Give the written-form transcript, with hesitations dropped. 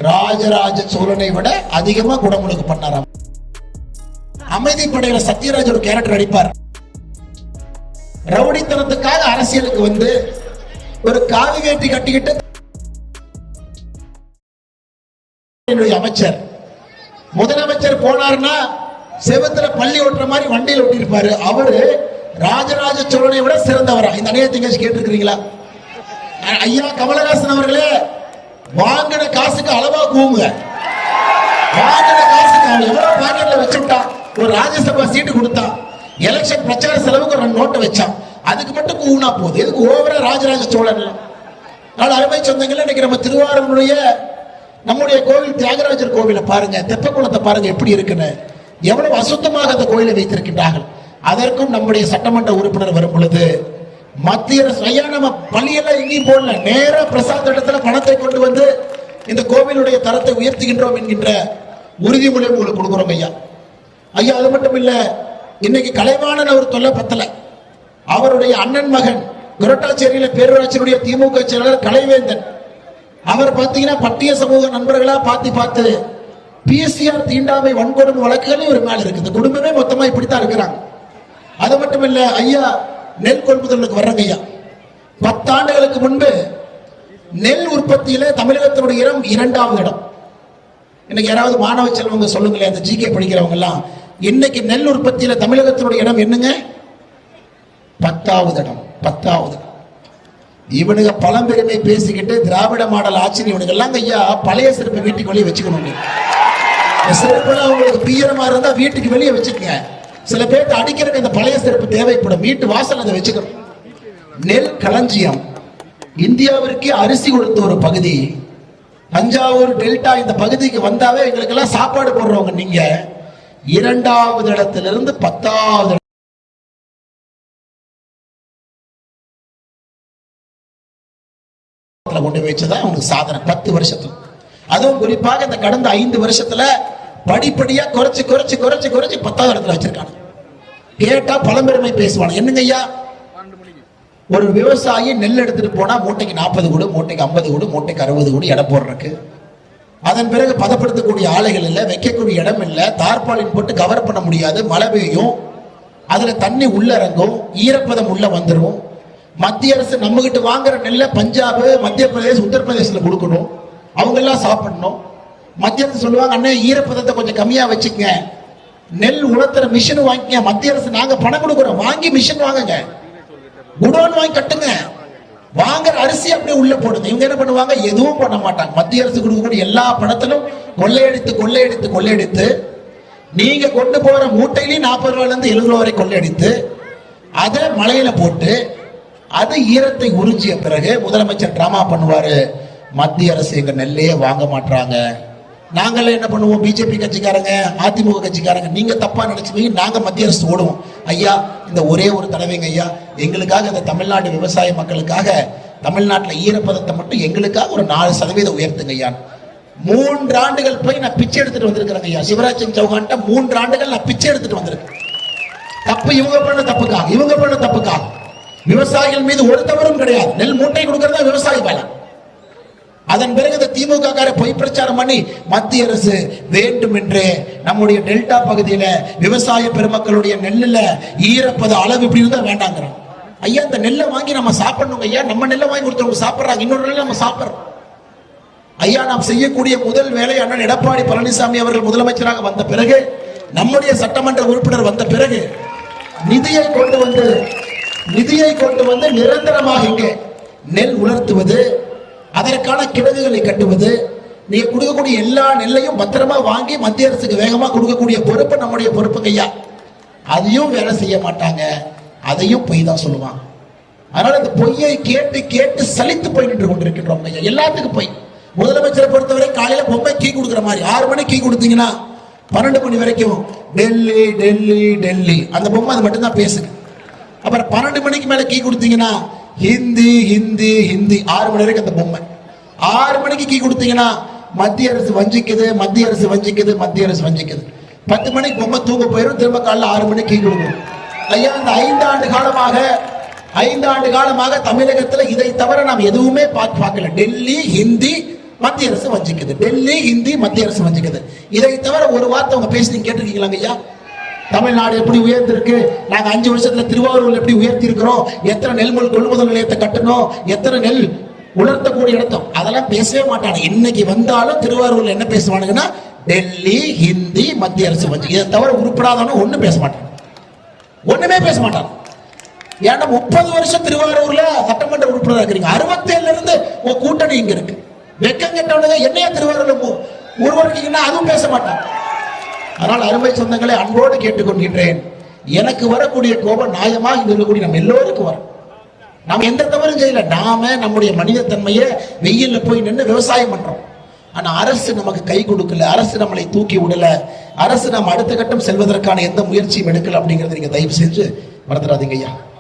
ராஜராஜ சோழனை விட அதிகமா குடமுழுக்கு பண்ணாராம். அமைதி படையில சத்யராஜ் ஒரு கேரக்டர் அடிப்பார். ரவுடித்தனத்துக்காக அரசியலுக்கு வந்து ஒரு காவி வேட்டி கட்டிக்கிட்டு அமைச்சர் முதலமைச்சர் போனார்னா செவத்துல பள்ளி ஓட்டுற மாதிரி வண்டியில் ஓட்டிருப்பாரு. அவரு ராஜராஜ சோழனை விட சிறந்தவரா? இந்த அநியாயத்தை கேட்டிருக்கிறீங்களா? ஐயா கமலஹாசன் அவர்களே, வாங்கின காசுக்கு அளவா கூவுங்க. வாங்கின காசுக்கு அவன் எவ்வளவு பாக்கெட்ல வச்சுட்டான். ஒரு ராஜ்யசபா சீட்டு கொடுத்தான், எலெக்ஷன் பிரச்சார செலவுக்கு ஒரு நோட்டை வச்சான், அதுக்கு மட்டும் கூவுனா போதும். எதுக்கு ஓவரா ராஜராஜ சோழன்? நாலு அருமை சொந்தங்கள், இன்னைக்கு நம்ம திருவாரூருடைய நம்முடைய கோவில் தியாகராஜர் கோவிலை பாருங்க, தெப்பக்குளத்தை பாருங்க எப்படி இருக்குன்னு. எவ்வளவு அசுத்தமாக அந்த கோயிலை வைத்திருக்கின்றார்கள். அதற்கும் நம்முடைய சட்டமன்ற உறுப்பினர் வரும் பொழுது மத்திய அரசு ஐயா நம்ம பள்ளியெல்லாம் எங்கேயும் போடல, நேர பிரசாத இடத்துல பணத்தை கொண்டு வந்து இந்த கோவிலுடைய தரத்தை உயர்த்துகின்றோம் என்கின்ற உறுதிமொழி உங்களுக்கு கொடுக்குறோம் ஐயா. ஐயா அது மட்டும் இல்ல, இன்னைக்கு கலைவாணன் அவர் தொல்லை பத்தல. அவருடைய அண்ணன் மகன் குரட்டாச்சேரியில பேரூராட்சியுடைய திமுக செயலாளர் கலைவேந்தன், அவர் பாத்தீங்கன்னா பட்டிய சமூக நண்பர்களா பார்த்து பிஎஸ்சிஆர் தீண்டாமை வன்கொடுமை வழக்குகளே ஒரு மேல இருக்குது. குடும்பமே மொத்தமா இப்படித்தான் இருக்கிறாங்க. அது மட்டும் இல்ல ஐயா, நெல் கொள்முதலுக்கு வர்றாங்க ஐயா. 10 ஆண்டுகளுக்கு முன்பு நெல் உற்பத்தியில தமிழகத்தினுடைய இடம் 2வது இடம். இன்னைக்கு யாராவது மாணவ செல்வங்க சொல்லுங்களேன், அந்த ஜிகே படிக்கிறவங்க எல்லாம், இன்னைக்கு நெல் உற்பத்தியில தமிழகத்தினுடைய இடம் என்னங்க? 10வது இடம். 10வது. இவனுங்க பழம்பெருமை பேசிக்கிட்டு திராவிட மாடல் ஆட்சி இவனுங்க எல்லாம் ஐயா பழைய செருப்பை வீட்டுக்கு வெளியே வச்சுக்கணும். செருப்புலாம் உங்களுக்கு பீரமா இருந்தா வீட்டுக்கு வெளியே வச்சுக்கங்க. சில பேருக்கு அடிக்கிறதுக்கு இந்த பழைய செருப்பு தேவைப்படும், வீட்டு வாசல் அதை வச்சுக்கணும். நெல் களஞ்சியம், இந்தியாவிற்கு அரிசி கொடுத்த ஒரு பகுதி. தஞ்சாவூர் டெல்டா இந்த பகுதிக்கு வந்தாவே எங்களுக்கு எல்லாம் சாப்பாடு போடுறவங்க நீங்க. 2வது இடத்திலிருந்து 10வது கொண்டு வச்சதான் அவனுக்கு சாதனை 10 வருஷத்துல. அதுவும் குறிப்பாக இந்த கடந்த 5 வருஷத்துல படிப்படியா குறைச்சு 10வது இடத்துல வச்சிருக்காங்க. கேட்டா பழம்பெருமை பேசுவாங்க. என்னங்க ஐயா, ஒரு விவசாயி நெல் எடுத்துட்டு போனா மூட்டைக்கு 40 கூடு, மூட்டைக்கு 50 கூடு, மூட்டைக்கு 60 கூடு எடை போடுறதுக்கு. அதன் பிறகு பதப்படுத்தக்கூடிய ஆலைகள் இல்ல, வைக்கக்கூடிய இடம் இல்ல, தார்பாலின் போட்டு கவர் பண்ண முடியாது, மழை பெய்யும், அதுல தண்ணி உள்ள இறங்கும், ஈரப்பதம் உள்ள வந்துடும். மத்திய அரசு நம்ம கிட்ட வாங்குற நெல்லை பஞ்சாப், மத்திய பிரதேச, உத்தரப்பிரதேசத்துல கொடுக்கணும், அவங்க எல்லாம் சாப்பிடணும். மத்திய அரசு சொல்லுவாங்க, அண்ணே ஈரப்பதத்தை கொஞ்சம் கம்மியா வச்சுக்கங்க, நெல் உணர்த்துற மிஷின் வாங்கிக்க. மத்திய அரசு நாங்க பணம் கொடுக்குறோம், வாங்கி மிஷின் வாங்குங்க, குடோன் வாங்கி கட்டுங்க, வாங்குற அரிசி அப்படியே உள்ள போடுங்க. இவங்க என்ன பண்ணுவாங்க? எதுவும் பண்ண மாட்டாங்க. மத்திய அரசு கொடுக்கக்கூடிய எல்லா பணத்திலும் கொள்ளையடித்து நீங்க கொண்டு போற மூட்டையிலையும் 40 ரூபாயில இருந்து 70 ரூபாய் வரை கொள்ளையடித்து அதை மலையில போட்டு அது ஈரத்தை உறிஞ்சிய பிறகு முதலமைச்சர் டிராமா பண்ணுவாரு, மத்திய அரசு எங்க நெல்லையே வாங்க மாட்டாங்க. நாங்களே என்ன பண்ணுவோம், பிஜேபி கட்சிக்காரங்க, அதிமுக கட்சிக்காரங்க, நீங்க தப்பா நினைச்சுவீங்க, நாங்க மத்திய அரசு ஓடுவோம். ஐயா இந்த ஒரே ஒரு தடவைங்க ஐயா, எங்களுக்காக இந்த தமிழ்நாடு விவசாய மக்களுக்காக தமிழ்நாட்டில் ஈரப்பதத்தை மட்டும் எங்களுக்காக ஒரு 4% உயர்த்துங்க ஐயா. 3 ஆண்டுகள் போய் நான் பிச்சை எடுத்துட்டு வந்திருக்கிறேங்க ஐயா. சிவராஜ் சிங் சௌஹான் 3 ஆண்டுகள் நான் பிச்சை எடுத்துட்டு வந்திருக்கேன். தப்பு இவங்க பண்ண தப்புக்காக விவசாயிகள் மீது ஒரு தவறும் கிடையாது. நெல் மூட்டை கொடுக்கறதா விவசாயி வேலை. அதன் பிறகு இந்த திமுக கார பொய் பிரச்சாரம் பண்ணி மத்திய அரசு வேண்டும் என்று நம்முடைய டெல்டா பகுதியில விவசாய பெருமக்களுடைய நெல்லுல ஈரப்பத அளவு இப்படி இருந்தா வேண்டாங்கிறோம். ஐயா இந்த நெல்லை வாங்கி நம்ம சாப்பிடணும் ஐயா. நம்ம நெல்லை வாங்கி கொடுத்தவங்க சாப்பிடுறாங்க, இன்னொரு நெல்லை நம்ம சாப்பிடுறோம். ஐயா நாம் செய்யக்கூடிய முதல் வேலை, அண்ணன் எடப்பாடி பழனிசாமி அவர்கள் முதலமைச்சராக வந்த பிறகு, நம்முடைய சட்டமன்ற உறுப்பினர் வந்த பிறகு நிதியை கொண்டு வந்து நிரந்தரமாக இங்கே நெல் உலர்த்துவது, அதற்கான கிடங்குகளை கட்டுவது, நீங்க கொடுக்கக்கூடிய எல்லா நெல்லையும் பத்திரமா வாங்கி மத்திய அரசுக்கு வேகமா கொடுக்கக்கூடிய பொறுப்பு நம்முடைய பொறுப்புங்க ஐயா. அதையும் வேலை செய்ய மாட்டாங்க, அதையும் பொய் தான் சொல்லுவாங்க. அதனால இந்த பொய்யை கேட்டு சலித்து போய் நின்று கொண்டிருக்கின்றோம் ஐயா. எல்லாத்துக்கும் போய். முதலமைச்சரை பொறுத்தவரை காலையில பொம்மை கீ கொடுக்குற மாதிரி 6 மணிக்கு கீ கொடுத்தீங்கன்னா 12 மணி வரைக்கும் டெல்லி டெல்லி டெல்லி அந்த பொம்மை அது மட்டும்தான் பேசுது. அப்புறம் 12 மணிக்கு மேல கீ கொடுத்தீங்கன்னா ஹிந்தி ஹிந்தி ஹிந்தி 6 மணி வரைக்கும் அந்த பொம்மை. 6 மணிக்கு கீ கொடுத்தீங்கன்னா மத்திய அரசு வஞ்சிக்குது, மத்திய அரசு வஞ்சிக்குது, மத்திய அரசு வஞ்சிக்குது. 10 மணிக்கு பொம்மை தூங்க போயிடும், திரும்ப காலைல 6 மணிக்கு கீ கொடுக்கும். ஐயா இந்த 5 ஆண்டு காலமாக தமிழகத்துல இதை தவிர நாம் எதுவுமே பார்க்கல. டெல்லி ஹிந்தி மத்திய அரசு வஞ்சிக்குது. டெல்லி ஹிந்தி மத்திய அரசு வஞ்சிக்குது. இதை தவிர ஒரு வார்த்தை அவங்க பேசி கேட்டிருக்கீங்களா ஐயா? தமிழ்நாடு எப்படி உயர்ந்திருக்கு, நாங்க 5 வருஷத்துல திருவாரூர் எப்படி உயர்த்தி இருக்கிறோம், எத்தனை நெல்முள் கொள்முதல் நிலையத்தை கட்டணும், எத்தனை நெல் உலர்த்தக்கூடிய இடத்தோம், அதெல்லாம் பேசவே மாட்டாங்க. இன்னைக்கு வந்தாலும் திருவாரூர்ல என்ன பேசுவானுங்கன்னா டெல்லி ஹிந்தி மத்திய அரசு வஞ்சி. இதை தவிர உருப்படாதவனும் ஒண்ணும் பேச மாட்டாங்க, ஒண்ணுமே பேச மாட்டாங்க. ஏன்னா 30 வருஷம் திருவாரூர்ல சட்டமன்ற உறுப்பினராக இருக்கிறீங்க, 67 இருந்து உங்க கூட்டணி இங்க இருக்கு. வெக்கம் கெட்டவனுங்க என்னையா திருவாரூர்ல உருவாக்கிங்கன்னா அதுவும் பேச மாட்டாங்க. அதனால் அருமை சொந்தங்களை அன்போடு கேட்டுக்கொள்கின்றேன், எனக்கு வரக்கூடிய கோபம் நியாயமா இங்க இருக்கக்கூடிய நம்ம எல்லோருக்கும் வரும். நாம் எந்த தவறும் செய்யல, நாம நம்முடைய மனித தன்மையை வெயில்ல போய் நின்று விவசாயம் பண்றோம். ஆனா அரசு நமக்கு கை கொடுக்கல, அரசு நம்மளை தூக்கி விடல, அரசு நம்ம அடுத்த கட்டம் செல்வதற்கான எந்த முயற்சியும் எடுக்கல. அப்படிங்கறத நீங்க தயவு செஞ்சு மறந்துடாதீங்க ஐயா.